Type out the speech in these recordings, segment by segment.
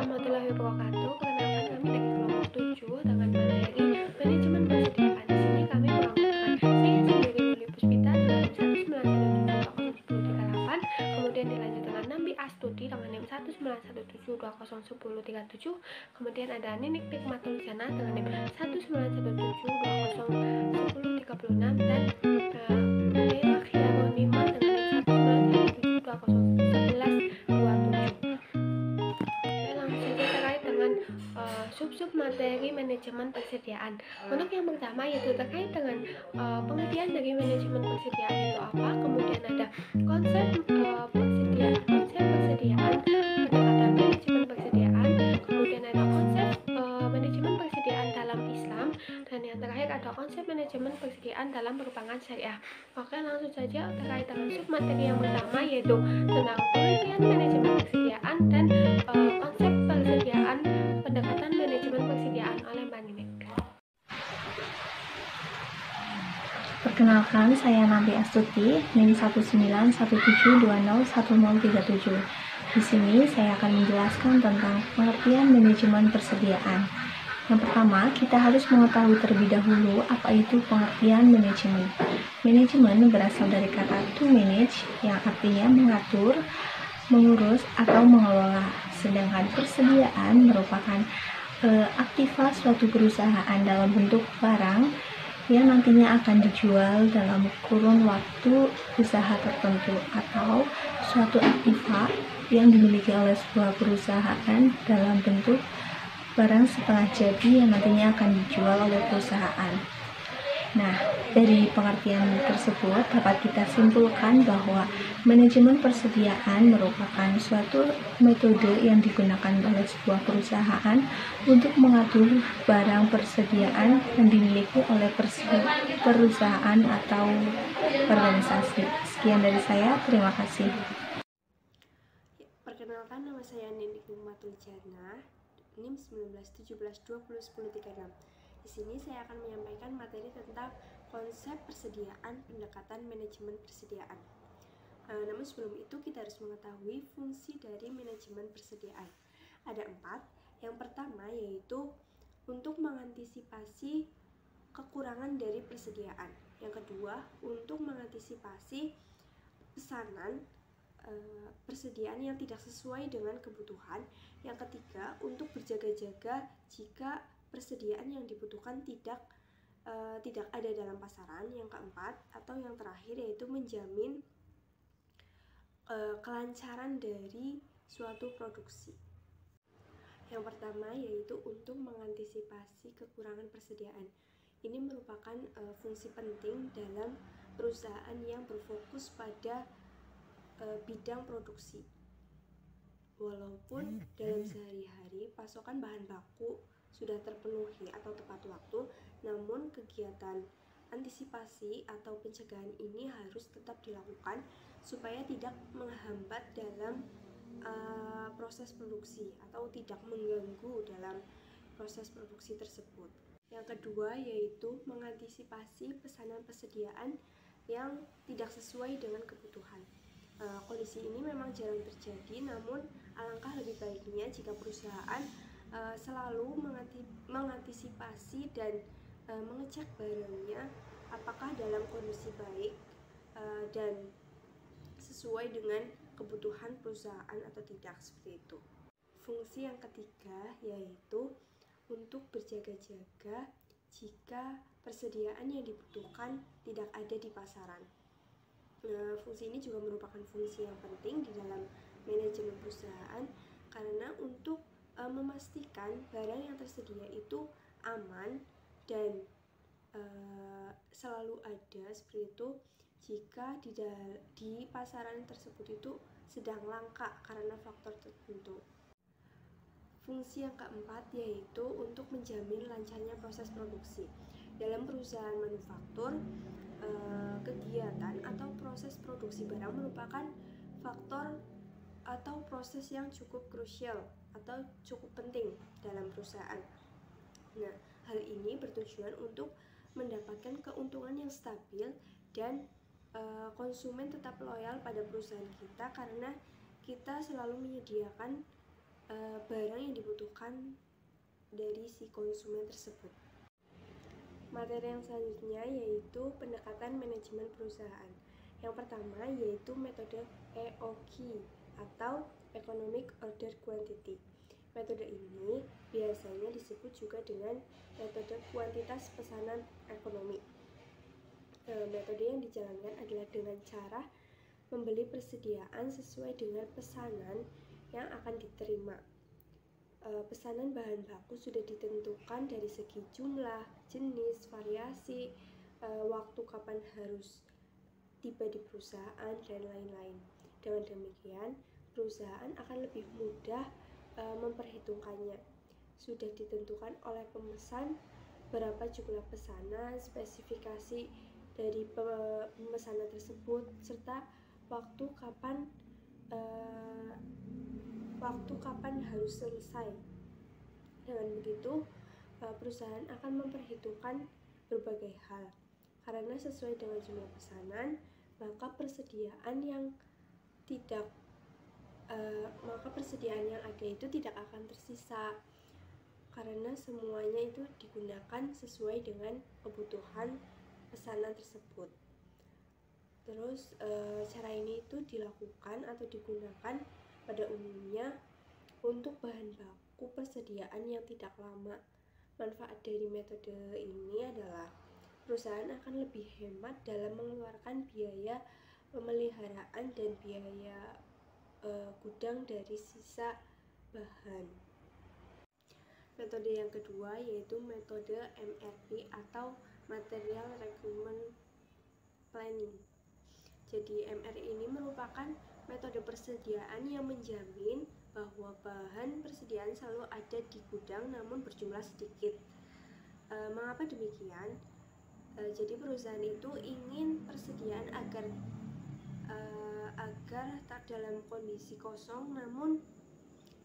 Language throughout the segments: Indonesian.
warahmatullahi wabarakatuh. Perkenalkan, kami dari kelompok 7 dengan materi manajemen persediaan. Di sini kami melakukan saya sendiri Luli Puspita dengan NIM 19172001038, kemudian dilanjut dengan Nambi Astuti dengan NIM 19172001037, kemudian ada Ninik Tikmatul Jana dengan NIM 19172001036, dan Leila Khiaronima dengan NIM 19172001127. Sub-sub materi manajemen persediaan. Untuk yang pertama yaitu terkait dengan pengertian dari manajemen persediaan itu apa, kemudian ada konsep persediaan, pendekatan manajemen persediaan, kemudian ada konsep manajemen persediaan dalam Islam, dan yang terakhir ada konsep manajemen persediaan dalam perbankan syariah. Oke, langsung saja terkait dengan sub materi yang pertama yaitu tentang pengertian manajemen persediaan dan konsep persediaan, pendekatan manajemen persediaan oleh Mbak Ninik. Perkenalkan, saya Nambi Astuti, NIM 19172001037. Di sini saya akan menjelaskan tentang pengertian manajemen persediaan. Yang pertama, kita harus mengetahui terlebih dahulu apa itu pengertian manajemen. Manajemen berasal dari kata to manage, yang artinya mengatur, mengurus, atau mengelola. Sedangkan persediaan merupakan aktivitas suatu perusahaan dalam bentuk barang yang nantinya akan dijual dalam kurun waktu usaha tertentu, atau suatu aktiva yang dimiliki oleh sebuah perusahaan dalam bentuk barang setengah jadi yang nantinya akan dijual oleh perusahaan. Nah, dari pengertian tersebut dapat kita simpulkan bahwa manajemen persediaan merupakan suatu metode yang digunakan oleh sebuah perusahaan untuk mengatur barang persediaan yang dimiliki oleh perusahaan atau organisasi. Sekian dari saya, terima kasih. Perkenalkan, nama saya Ninik Tikmatul Jana, NIM 19172001036. Di sini saya akan menyampaikan materi tentang konsep persediaan, pendekatan manajemen persediaan. Namun sebelum itu kita harus mengetahui fungsi dari manajemen persediaan. Ada 4. Yang pertama yaitu untuk mengantisipasi kekurangan dari persediaan. Yang kedua, untuk mengantisipasi pesanan persediaan yang tidak sesuai dengan kebutuhan. Yang ketiga, untuk berjaga-jaga jika persediaan yang dibutuhkan tidak ada dalam pasaran. Yang keempat atau yang terakhir yaitu menjamin kelancaran dari suatu produksi. Yang pertama yaitu untuk mengantisipasi kekurangan persediaan. Ini merupakan fungsi penting dalam perusahaan yang berfokus pada bidang produksi. Walaupun dalam sehari-hari pasokan bahan baku sudah terpenuhi atau tepat waktu, namun kegiatan antisipasi atau pencegahan ini harus tetap dilakukan supaya tidak menghambat dalam proses produksi atau tidak mengganggu dalam proses produksi tersebut. Yang kedua yaitu mengantisipasi pesanan persediaan yang tidak sesuai dengan kebutuhan. Kondisi ini memang jarang terjadi, namun alangkah lebih baiknya jika perusahaan selalu mengantisipasi dan mengecek barangnya apakah dalam kondisi baik dan sesuai dengan kebutuhan perusahaan atau tidak, seperti itu. Fungsi yang ketiga yaitu untuk berjaga-jaga jika persediaan yang dibutuhkan tidak ada di pasaran. Fungsi ini juga merupakan fungsi yang penting di dalam manajemen perusahaan karena untuk memastikan barang yang tersedia itu aman dan selalu ada, seperti itu, jika di pasaran tersebut itu sedang langka karena faktor tertentu. Fungsi yang keempat yaitu untuk menjamin lancarnya proses produksi. Dalam perusahaan manufaktur, kegiatan atau proses produksi barang merupakan faktor atau proses yang cukup krusial atau cukup penting dalam perusahaan. Nah, hal ini bertujuan untuk mendapatkan keuntungan yang stabil dan konsumen tetap loyal pada perusahaan kita karena kita selalu menyediakan barang yang dibutuhkan dari si konsumen tersebut. Materi yang selanjutnya yaitu pendekatan manajemen perusahaan. Yang pertama yaitu metode EOQ atau Economic Order Quantity. Metode ini biasanya disebut juga dengan metode kuantitas pesanan ekonomi. Metode yang dijalankan adalah dengan cara membeli persediaan sesuai dengan pesanan yang akan diterima. Pesanan bahan baku sudah ditentukan dari segi jumlah, jenis, variasi, waktu kapan harus tiba di perusahaan, dan lain-lain. Dengan demikian, perusahaan akan lebih mudah memperhitungkannya. Sudah ditentukan oleh pemesan berapa jumlah pesanan, spesifikasi dari pemesanan tersebut, serta waktu kapan harus selesai. Dengan begitu, perusahaan akan memperhitungkan berbagai hal. Karena sesuai dengan jumlah pesanan, maka persediaan yang ada itu tidak akan tersisa. Karena semuanya itu digunakan sesuai dengan kebutuhan pesanan tersebut. Terus cara ini itu dilakukan atau digunakan pada umumnya untuk bahan baku persediaan yang tidak lama. Manfaat dari metode ini adalah perusahaan akan lebih hemat dalam mengeluarkan biaya pemeliharaan dan biaya gudang dari sisa bahan. Metode yang kedua yaitu metode MRP atau Material Requirement Planning. Jadi MR ini merupakan metode persediaan yang menjamin bahwa bahan persediaan selalu ada di gudang namun berjumlah sedikit. Mengapa demikian? Jadi perusahaan itu ingin persediaan agar tak dalam kondisi kosong, namun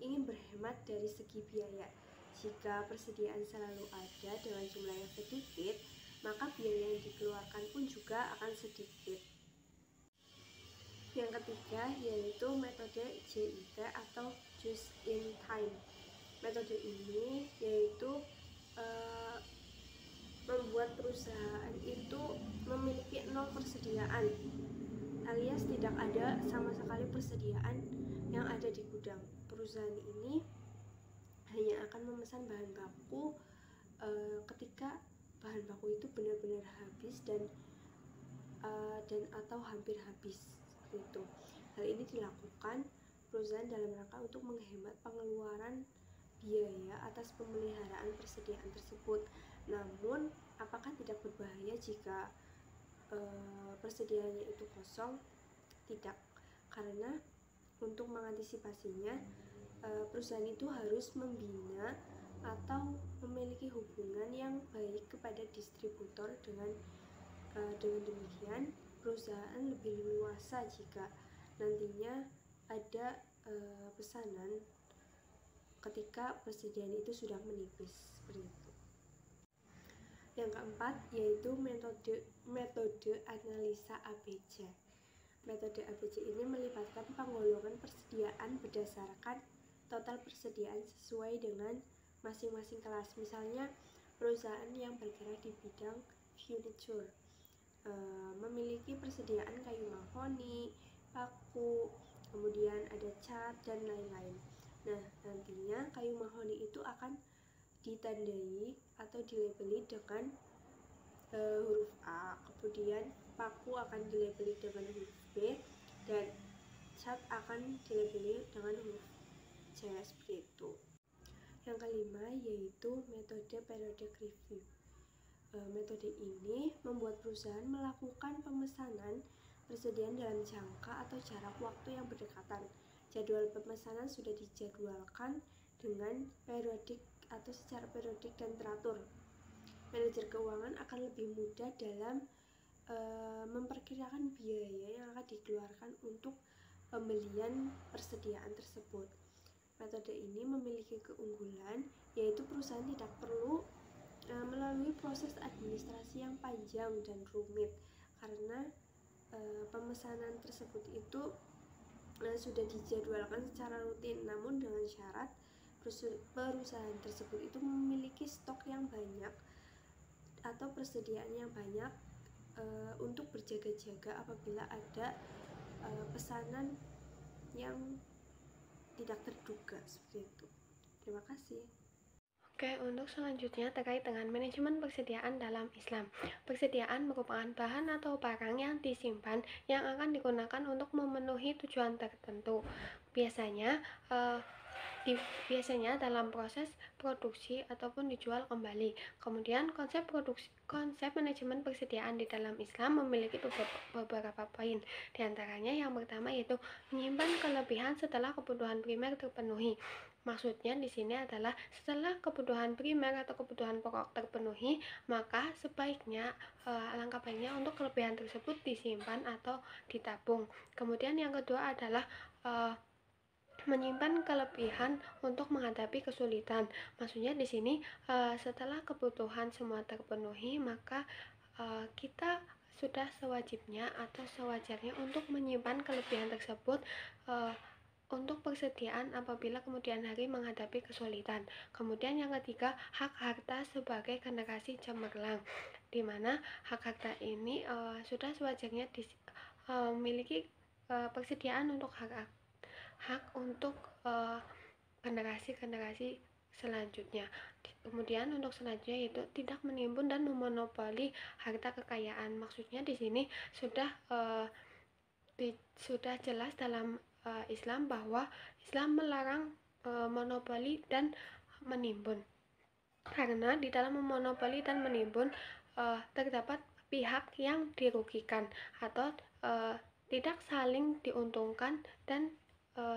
ingin berhemat dari segi biaya. Jika persediaan selalu ada dengan jumlah yang sedikit, maka biaya yang dikeluarkan pun juga akan sedikit. Yang ketiga yaitu metode JIT atau Just in Time. Metode ini yaitu membuat perusahaan itu memiliki 0 persediaan, alias tidak ada sama sekali persediaan yang ada di gudang. Perusahaan ini hanya akan memesan bahan baku ketika bahan baku itu benar-benar habis dan atau hampir habis gitu. Hal ini dilakukan perusahaan dalam rangka untuk menghemat pengeluaran biaya atas pemeliharaan persediaan tersebut. Namun, apakah tidak berbahaya jika persediaannya itu kosong? Tidak, karena untuk mengantisipasinya, perusahaan itu harus membina atau memiliki hubungan yang baik kepada distributor. Dengan demikian, perusahaan lebih leluasa jika nantinya ada pesanan ketika persediaan itu sudah menipis, seperti itu. Yang keempat yaitu metode analisa ABC. Metode ABC ini melibatkan penggolongan persediaan berdasarkan total persediaan sesuai dengan masing-masing kelas. Misalnya perusahaan yang bergerak di bidang furniture memiliki persediaan kayu mahoni, paku, kemudian ada cat dan lain-lain. Nah, nantinya kayu mahoni itu akan ditandai atau dilabeli dengan huruf A, kemudian paku akan dilabeli dengan huruf B, dan cat akan dilabeli dengan huruf C, seperti itu. Yang kelima yaitu metode periodic review. Metode ini membuat perusahaan melakukan pemesanan persediaan dalam jangka atau jarak waktu yang berdekatan. Jadwal pemesanan sudah dijadwalkan dengan periodik atau secara periodik dan teratur. Manajer keuangan akan lebih mudah dalam memperkirakan biaya yang akan dikeluarkan untuk pembelian persediaan tersebut. Metode ini memiliki keunggulan, yaitu perusahaan tidak perlu melalui proses administrasi yang panjang dan rumit, karena pemesanan tersebut itu sudah dijadwalkan secara rutin, namun dengan syarat perusahaan tersebut itu memiliki stok yang banyak atau persediaan yang banyak untuk berjaga-jaga apabila ada pesanan yang tidak terduga seperti itu. Terima kasih. Oke, untuk selanjutnya terkait dengan manajemen persediaan dalam Islam. Persediaan merupakan bahan atau barang yang disimpan yang akan digunakan untuk memenuhi tujuan tertentu. Biasanya dalam proses produksi ataupun dijual kembali. Kemudian konsep manajemen persediaan di dalam Islam memiliki beberapa poin. Di antaranya yang pertama yaitu menyimpan kelebihan setelah kebutuhan primer terpenuhi. Maksudnya di sini adalah setelah kebutuhan primer atau kebutuhan pokok terpenuhi, maka sebaiknya alangkah baiknya untuk kelebihan tersebut disimpan atau ditabung. Kemudian yang kedua adalah menyimpan kelebihan untuk menghadapi kesulitan. Maksudnya di sini setelah kebutuhan semua terpenuhi, maka kita sudah sewajibnya atau sewajarnya untuk menyimpan kelebihan tersebut untuk persediaan apabila kemudian hari menghadapi kesulitan. Kemudian yang ketiga, hak harta sebagai generasi cemerlang, di mana hak harta ini sudah sewajarnya memiliki persediaan untuk hak untuk generasi selanjutnya. Kemudian untuk selanjutnya yaitu tidak menimbun dan memonopoli harta kekayaan. Maksudnya di sini sudah jelas dalam Islam bahwa Islam melarang monopoli dan menimbun, karena di dalam memonopoli dan menimbun terdapat pihak yang dirugikan atau tidak saling diuntungkan dan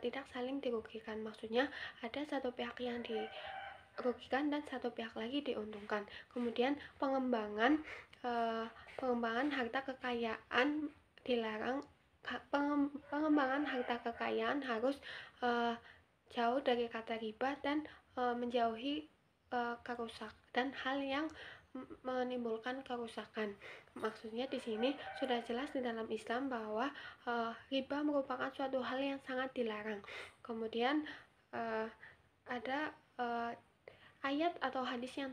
tidak saling dirugikan. Maksudnya ada satu pihak yang dirugikan dan satu pihak lagi diuntungkan. Kemudian pengembangan harta kekayaan dilarang. Pengembangan harta kekayaan harus jauh dari kata riba dan menjauhi dan hal yang menimbulkan kerusakan. Maksudnya di sini sudah jelas di dalam Islam bahwa riba merupakan suatu hal yang sangat dilarang. Kemudian ada ayat atau hadis yang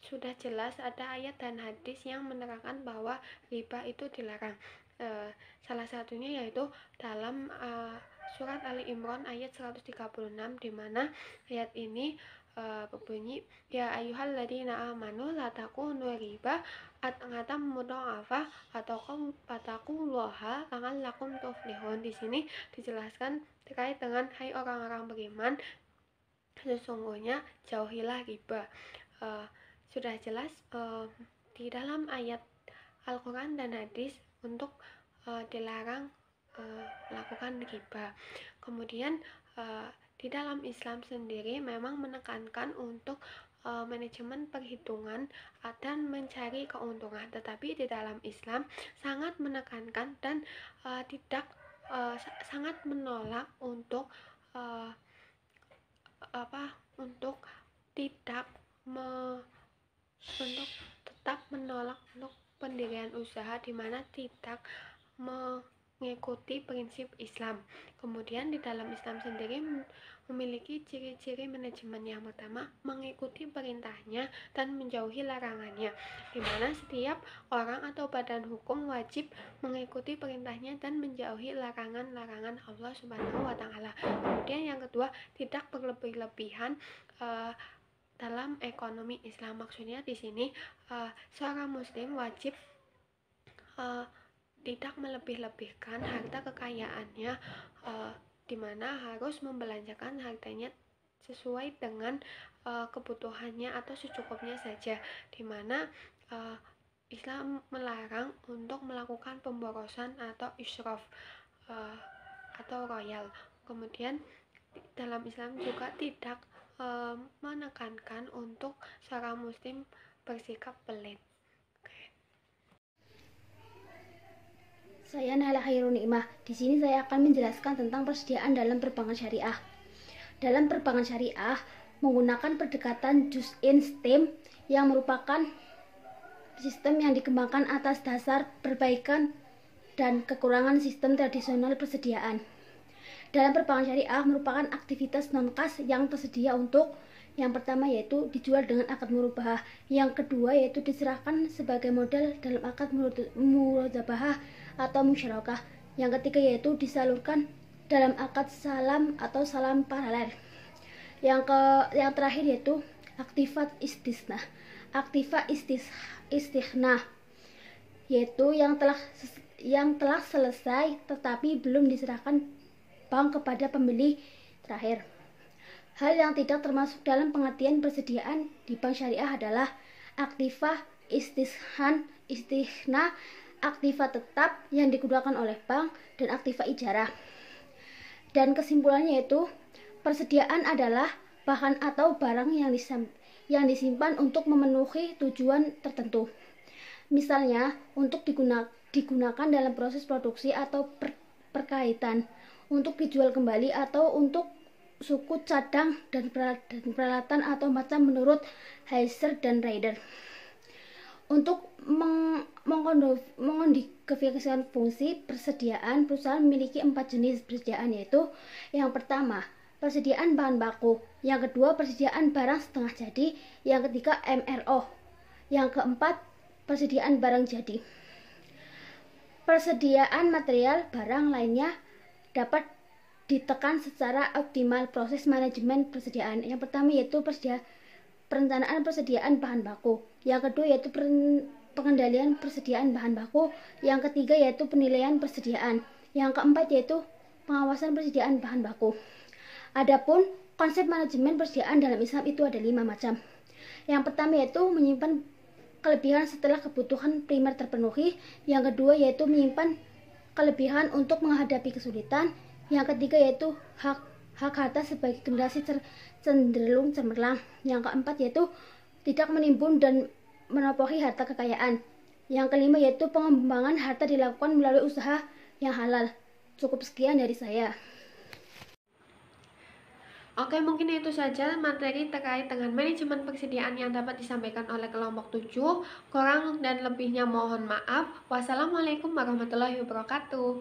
sudah jelas ada ayat dan hadis yang menerangkan bahwa riba itu dilarang. Salah satunya yaitu dalam surat Ali Imran ayat 136, di mana ayat ini berbunyi, ya ayyuhalladzina amanu la takunu riba at'atam mudha'afa fattaqullaha la'allakum tuflihun. Di sini dijelaskan terkait dengan hai orang-orang beriman, sesungguhnya jauhilah riba. Sudah jelas di dalam ayat Al-Quran dan hadis untuk dilarang melakukan riba. Kemudian di dalam Islam sendiri memang menekankan untuk manajemen perhitungan dan mencari keuntungan, tetapi di dalam Islam sangat menekankan dan sangat menolak untuk tetap menolak untuk pendirian usaha di mana tidak mengikuti prinsip Islam. Kemudian di dalam Islam sendiri memiliki ciri-ciri manajemen. Yang pertama, mengikuti perintahnya dan menjauhi larangannya, di mana setiap orang atau badan hukum wajib mengikuti perintahnya dan menjauhi larangan-larangan Allah Subhanahu wa Ta'ala. Kemudian yang kedua, tidak berlebih-lebihan dalam ekonomi Islam. Maksudnya di sini seorang muslim wajib tidak melebih-lebihkan harta kekayaannya, di mana harus membelanjakan hartanya sesuai dengan kebutuhannya atau secukupnya saja, di mana Islam melarang untuk melakukan pemborosan atau israf atau royal. Kemudian dalam Islam juga tidak menekankan untuk seorang muslim bersikap pelit. Saya Nala Khairun Nikmah. Di sini saya akan menjelaskan tentang persediaan dalam perbankan syariah. Dalam perbankan syariah menggunakan pendekatan just-in system yang merupakan sistem yang dikembangkan atas dasar perbaikan dan kekurangan sistem tradisional persediaan. dalam perbankan syariah merupakan aktivitas non-kas yang tersedia untuk yang pertama yaitu dijual dengan akad murabahah, yang kedua yaitu diserahkan sebagai modal dalam akad murabahah atau musyarakah, yang ketiga yaitu disalurkan dalam akad salam atau salam paralel, yang terakhir yaitu aktiva istighna yaitu yang telah selesai tetapi belum diserahkan bank kepada pembeli terakhir. Hal yang tidak termasuk dalam pengertian persediaan di bank syariah adalah aktiva istighna, aktiva tetap yang digunakan oleh bank, dan aktiva ijarah. Dan kesimpulannya yaitu persediaan adalah bahan atau barang yang disimpan untuk memenuhi tujuan tertentu. Misalnya untuk digunakan dalam proses produksi atau perkaitan, untuk dijual kembali, atau untuk suku cadang dan peralatan atau macam menurut Heiser dan Rider. Untuk mengkodifikasikan fungsi persediaan, perusahaan memiliki 4 jenis persediaan, yaitu yang pertama persediaan bahan baku, yang kedua persediaan barang setengah jadi, yang ketiga MRO, yang keempat persediaan barang jadi. Persediaan material barang lainnya dapat ditekan secara optimal proses manajemen persediaan. Yang pertama yaitu perencanaan persediaan bahan baku, yang kedua yaitu pengendalian persediaan bahan baku, yang ketiga yaitu penilaian persediaan, yang keempat yaitu pengawasan persediaan bahan baku. Adapun konsep manajemen persediaan dalam Islam itu ada 5 macam. Yang pertama yaitu menyimpan kelebihan setelah kebutuhan primer terpenuhi, yang kedua yaitu menyimpan kelebihan untuk menghadapi kesulitan, yang ketiga yaitu hak harta sebagai generasi cenderung cemerlang, yang keempat yaitu tidak menimbun dan menopori harta kekayaan, yang kelima yaitu pengembangan harta dilakukan melalui usaha yang halal. Cukup sekian dari saya. Oke, mungkin itu saja materi terkait dengan manajemen persediaan yang dapat disampaikan oleh kelompok 7. Kurang dan lebihnya mohon maaf. Wassalamualaikum warahmatullahi wabarakatuh.